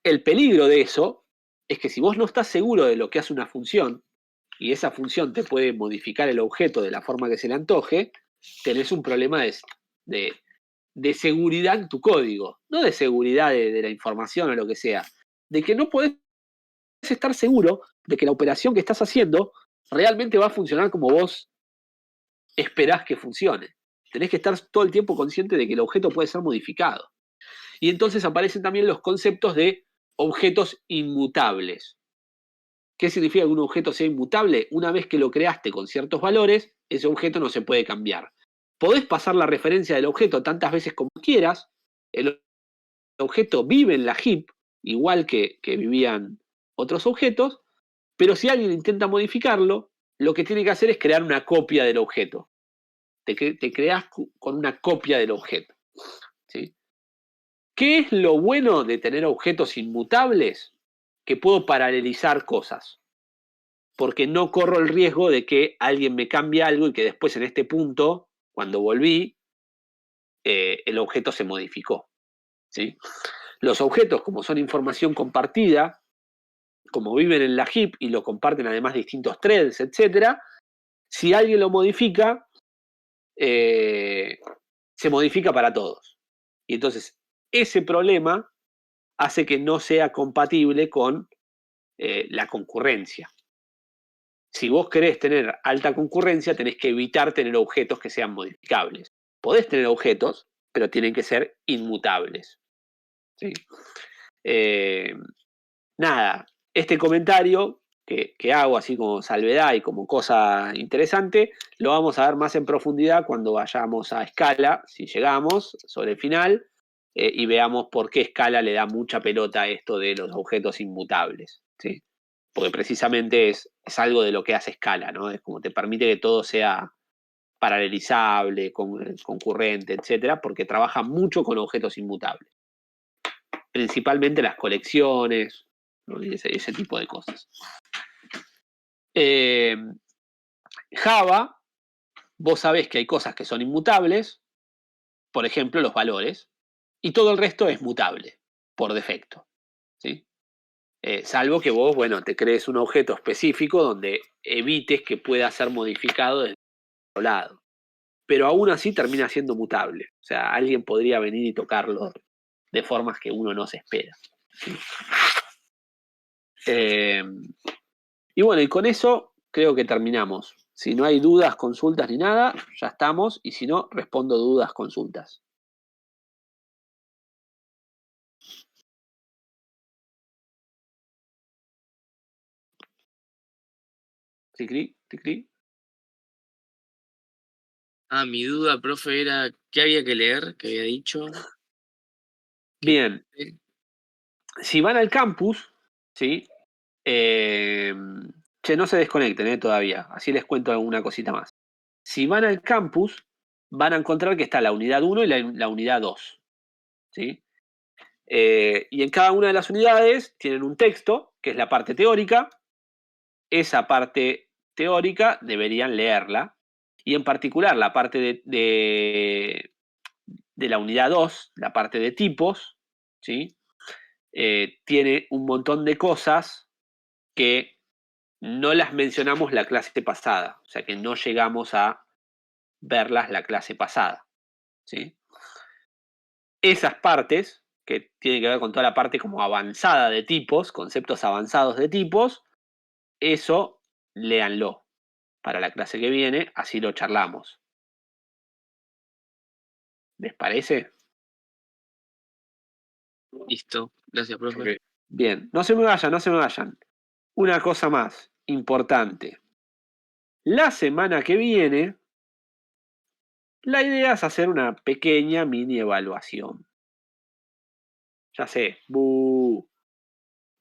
El peligro de eso es que si vos no estás seguro de lo que hace una función, y esa función te puede modificar el objeto de la forma que se le antoje, tenés un problema de seguridad en tu código, no de seguridad de la información o lo que sea, de que no podés estar seguro de que la operación que estás haciendo realmente va a funcionar como vos esperás que funcione. Tenés que estar todo el tiempo consciente de que el objeto puede ser modificado. Y entonces aparecen también los conceptos de objetos inmutables. ¿Qué significa que un objeto sea inmutable? Una vez que lo creaste con ciertos valores, ese objeto no se puede cambiar. Podés pasar la referencia del objeto tantas veces como quieras. El objeto vive en la heap, igual que vivían otros objetos, pero si alguien intenta modificarlo, lo que tiene que hacer es crear una copia del objeto. Te creas con una copia del objeto. ¿Sí? ¿Qué es lo bueno de tener objetos inmutables? Que puedo paralelizar cosas. Porque no corro el riesgo de que alguien me cambie algo y que después en este punto, cuando volví, el objeto se modificó. ¿Sí? Los objetos, como son información compartida, como viven en la heap y lo comparten además distintos threads, etc., si alguien lo modifica, se modifica para todos. Y entonces ese problema hace que no sea compatible con la concurrencia. Si vos querés tener alta concurrencia, tenés que evitar tener objetos que sean modificables. Podés tener objetos, pero tienen que ser inmutables. ¿Sí? Nada, este comentario que hago así como salvedad y como cosa interesante, lo vamos a ver más en profundidad cuando vayamos a Scala, si llegamos, sobre el final, y veamos por qué Scala le da mucha pelota a esto de los objetos inmutables. ¿Sí? Porque precisamente es algo de lo que hace Scala, ¿no? Es como te permite que todo sea paralelizable, concurrente, etcétera, porque trabaja mucho con objetos inmutables. Principalmente las colecciones, ¿no? Y ese tipo de cosas. Java, vos sabés que hay cosas que son inmutables, por ejemplo, los valores, y todo el resto es mutable, por defecto. ¿Sí? Salvo que vos, bueno, te crees un objeto específico donde evites que pueda ser modificado desde otro lado. Pero aún así termina siendo mutable. O sea, alguien podría venir y tocarlo de formas que uno no se espera. ¿Sí? Y bueno, y con eso creo que terminamos. Si no hay dudas, consultas ni nada, ya estamos. Y si no, respondo dudas, consultas. ¿Ticri? ¿Ticri? Mi duda, profe, era qué había que leer, que había dicho. Bien. Si van al campus, ¿sí? No se desconecten todavía. Así les cuento alguna cosita más. Si van al campus, van a encontrar que está la unidad 1 y la unidad 2. ¿Sí? Y en cada una de las unidades tienen un texto, que es la parte teórica. Esa parte teórica deberían leerla. Y en particular la parte de la unidad 2, la parte de tipos, ¿sí? Tiene un montón de cosas que no las mencionamos la clase pasada. O sea que no llegamos a verlas la clase pasada. ¿Sí? Esas partes, que tienen que ver con toda la parte como avanzada de tipos, conceptos avanzados de tipos, eso léanlo para la clase que viene, así lo charlamos. ¿Les parece? Listo, gracias, profe. Ok. Bien, no se me vayan, no se me vayan. Una cosa más importante. La semana que viene, la idea es hacer una pequeña mini evaluación. Ya sé,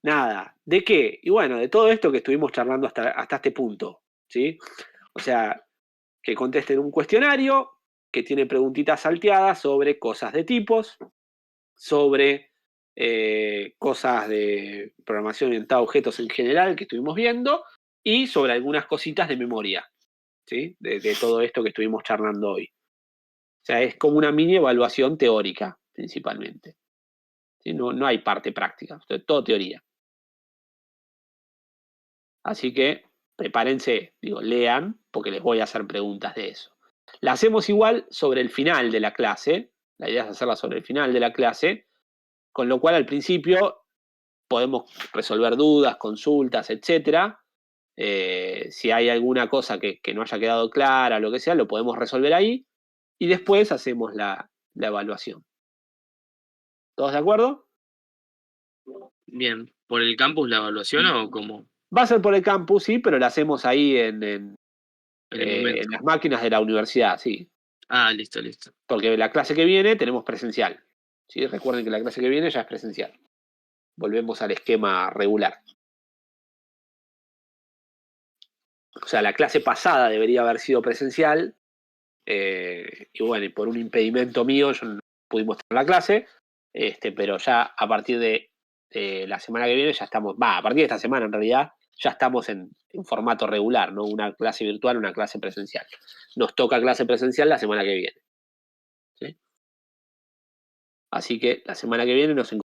nada. ¿De qué? Y bueno, de todo esto que estuvimos charlando hasta este punto, ¿sí? O sea, que contesten un cuestionario que tiene preguntitas salteadas sobre cosas de tipos, sobre cosas de programación orientada a objetos en general que estuvimos viendo y sobre algunas cositas de memoria, ¿sí? De todo esto que estuvimos charlando hoy. O sea, es como una mini evaluación teórica, principalmente. ¿Sí? No hay parte práctica, todo teoría. Así que prepárense, lean, porque les voy a hacer preguntas de eso. La hacemos igual sobre el final de la clase, la idea es hacerla sobre el final de la clase, con lo cual al principio podemos resolver dudas, consultas, etc. Si hay alguna cosa que no haya quedado clara, lo que sea, lo podemos resolver ahí y después hacemos la evaluación. ¿Todos de acuerdo? Bien. ¿Por el campus la evaluación o cómo? Va a ser por el campus, sí, pero la hacemos ahí en En el momento. las máquinas de la universidad, sí. Ah, listo, listo. Porque la clase que viene tenemos presencial. ¿Sí? Recuerden que la clase que viene ya es presencial. Volvemos al esquema regular. O sea, la clase pasada debería haber sido presencial. Y bueno, y por un impedimento mío yo no pudimos tener la clase. Pero ya a partir de la semana que viene ya estamos, a partir de esta semana en realidad, ya estamos en formato regular, ¿no? Una clase virtual, una clase presencial. Nos toca clase presencial la semana que viene. ¿Sí? Así que la semana que viene nos encontramos